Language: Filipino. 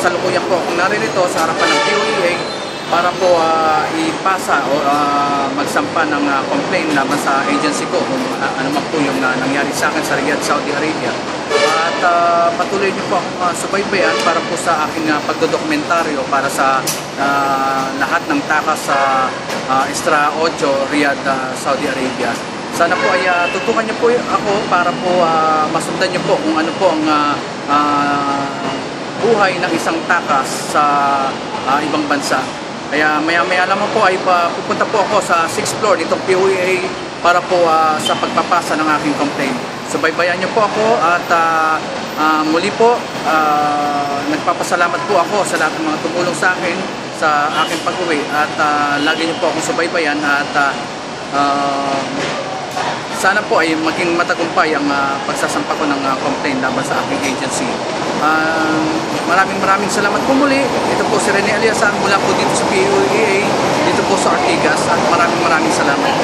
kasalukuyan po akong naririto sa harapan ng POEA para po ipasa o magsampa ng complaint laban sa agency ko kung ano man po yung nangyari sa akin sa Riyadh, Saudi Arabia. At patuloy niyo po akong subaybayan para po sa aking pagdodokumentaryo para sa lahat ng takas sa Extra 8 Riyadh, Saudi Arabia. Sana po ay tutukan niyo po ako para po masundan niyo po kung ano po ang buhay ng isang takas sa ibang bansa. Kaya maya-maya naman po ay pupunta po ako sa 6th floor nitong POEA para po sa pagpapasa ng aking complaint. Subaybayan niyo po ako at muli po nagpapasalamat po ako sa lahat ng mga tumulong sa akin sa aking pag-uwi at lagi niyo po akong subaybayan at sana po ay maging matagumpay ang pagsasampa ko ng complaint laban sa aking agency. Maraming salamat po muli. Ito po si Rene Aliasan mula po dito sa POEA, dito po sa Ortigas, at maraming salamat.